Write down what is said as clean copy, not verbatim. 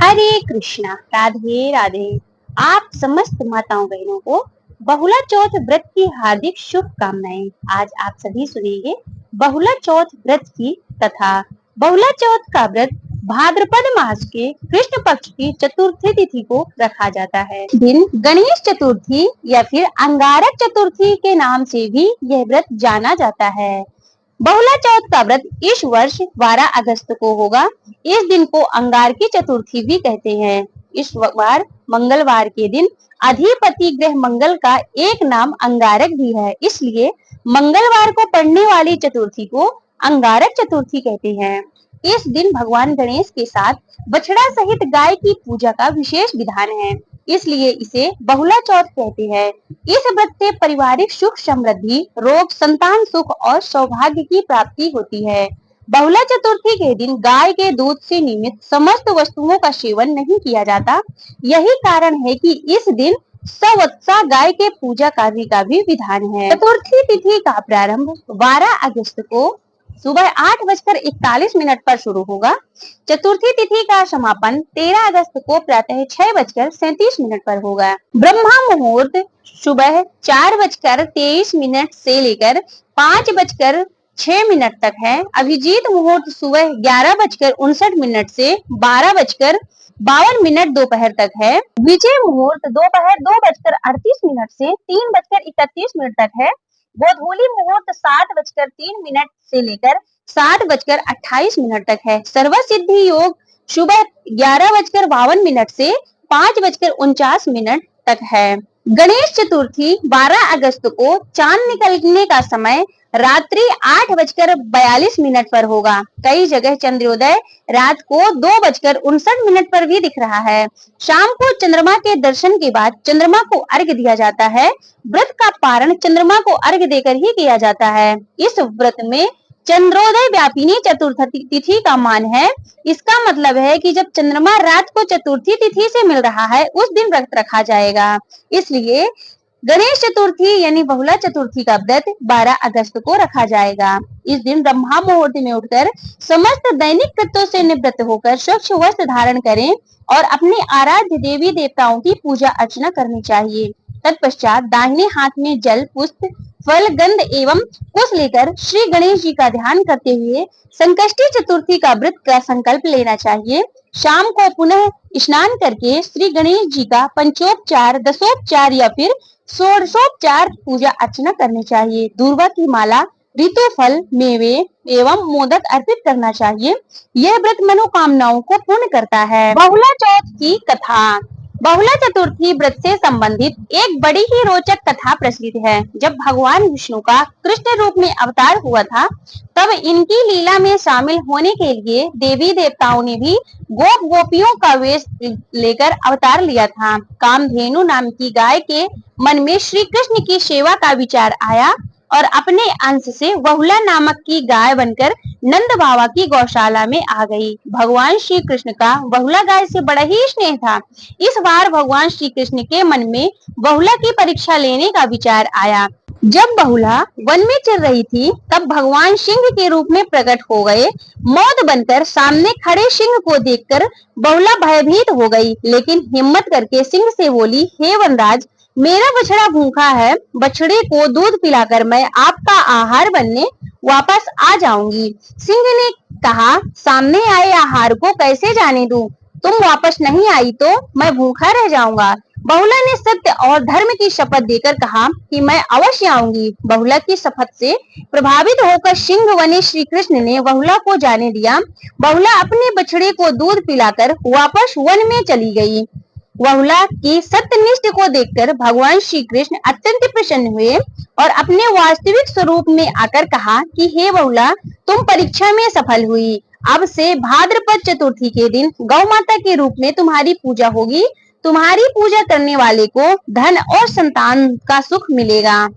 हरे कृष्णा, राधे राधे। आप समस्त माताओं बहनों को बहुला चौथ व्रत की हार्दिक शुभकामनाएं। आज आप सभी सुनेंगे बहुला चौथ व्रत की कथा। बहुला चौथ का व्रत भाद्रपद मास के कृष्ण पक्ष की चतुर्थी तिथि को रखा जाता है। दिन गणेश चतुर्थी या फिर अंगारक चतुर्थी के नाम से भी यह व्रत जाना जाता है। बहुला चौथ का व्रत इस वर्ष 12 अगस्त को होगा। इस दिन को अंगार की चतुर्थी भी कहते हैं। इस बार मंगलवार के दिन अधिपति ग्रह मंगल का एक नाम अंगारक भी है, इसलिए मंगलवार को पड़ने वाली चतुर्थी को अंगारक चतुर्थी कहते हैं। इस दिन भगवान गणेश के साथ बछड़ा सहित गाय की पूजा का विशेष विधान है, इसलिए इसे बहुला चौथ कहते हैं। इस व्रत से पारिवारिक सुख समृद्धि, रोग, संतान सुख और सौभाग्य की प्राप्ति होती है। बहुला चतुर्थी के दिन गाय के दूध से निर्मित समस्त वस्तुओं का सेवन नहीं किया जाता। यही कारण है कि इस दिन सवत्सा गाय के पूजा कार्य का भी विधान है। चतुर्थी तिथि का प्रारंभ 12 अगस्त को सुबह 8:41 पर शुरू होगा। चतुर्थी तिथि का समापन 13 अगस्त को प्रातः 6:37 पर होगा। ब्रह्मा मुहूर्त सुबह 4:23 से लेकर 5:06 तक है। अभिजीत मुहूर्त सुबह 11:59 से 12:52 दोपहर तक है। विजय मुहूर्त दोपहर 2:38 से 3:31 तक है। गोधूली मुहूर्त 7:03 से लेकर 7:28 तक है। सर्वसिद्धि योग सुबह 11:52 से 5:49 तक है। गणेश चतुर्थी 12 अगस्त को चांद निकलने का समय रात्रि 8:42 पर होगा। कई जगह चंद्रोदय रात को 2:59 पर भी दिख रहा है। शाम को चंद्रमा के दर्शन के बाद चंद्रमा को अर्घ्य दिया जाता है। व्रत का पारण चंद्रमा को अर्घ्य देकर ही किया जाता है। इस व्रत में चंद्रोदय व्यापिनी चतुर्थी तिथि का मान है। इसका मतलब है कि जब चंद्रमा रात को चतुर्थी तिथि से मिल रहा है उस दिन व्रत रखा जाएगा। इसलिए गणेश चतुर्थी यानी बहुला चतुर्थी का व्रत 12 अगस्त को रखा जाएगा। इस दिन ब्रह्मा मुहूर्त में उठकर समस्त दैनिक कृत्यों से निवृत्त होकर स्वच्छ वस्त्र धारण करें और अपने आराध्य देवी देवताओं की पूजा अर्चना करनी चाहिए। तत्पश्चात दाहिने हाथ में जल, पुष्प, फल, गंध एवं कुश लेकर श्री गणेश जी का ध्यान करते हुए संकष्टी चतुर्थी का व्रत का संकल्प लेना चाहिए। शाम को पुनः स्नान करके श्री गणेश जी का पंचोपचार, दशोपचार या फिर षोडशोपचार पूजा अर्चना करनी चाहिए। दूर्वा की माला, ऋतु फल, मेवे एवं मोदक अर्पित करना चाहिए। यह व्रत मनोकामनाओं को पूर्ण करता है। बहुला चौथ की कथा। बहुला चतुर्थी व्रत से संबंधित एक बड़ी ही रोचक कथा प्रचलित है। जब भगवान विष्णु का कृष्ण रूप में अवतार हुआ था, तब इनकी लीला में शामिल होने के लिए देवी देवताओं ने भी गोप गोपियों का वेश लेकर अवतार लिया था। कामधेनु नाम की गाय के मन में श्री कृष्ण की सेवा का विचार आया और अपने अंश से बहुला नामक की गाय बनकर नंद बाबा की गौशाला में आ गई। भगवान श्री कृष्ण का बहुला गाय से बड़ा ही स्नेह था। इस बार भगवान श्री कृष्ण के मन में बहुला की परीक्षा लेने का विचार आया। जब बहुला वन में चल रही थी, तब भगवान सिंह के रूप में प्रकट हो गए। मौत बनकर सामने खड़े सिंह को देखकर बहुला भयभीत हो गई, लेकिन हिम्मत करके सिंह से बोली, हे वनराज, मेरा बछड़ा भूखा है। बछड़े को दूध पिलाकर मैं आपका आहार बनने वापस आ जाऊंगी। सिंह ने कहा, सामने आए आहार को कैसे जाने दूं? तुम वापस नहीं आई तो मैं भूखा रह जाऊंगा। बहुला ने सत्य और धर्म की शपथ देकर कहा कि मैं अवश्य आऊंगी। बहुला की शपथ से प्रभावित होकर सिंह वने श्री कृष्ण ने बहुला को जाने दिया। बहुला अपने बछड़े को दूध पिलाकर वापस वन में चली गई। बहुला की सत्यनिष्ठ को देखकर भगवान श्री कृष्ण अत्यंत प्रसन्न हुए और अपने वास्तविक स्वरूप में आकर कहा कि हे बहुला, तुम परीक्षा में सफल हुई। अब से भाद्रपद चतुर्थी के दिन गौ माता के रूप में तुम्हारी पूजा होगी। तुम्हारी पूजा करने वाले को धन और संतान का सुख मिलेगा।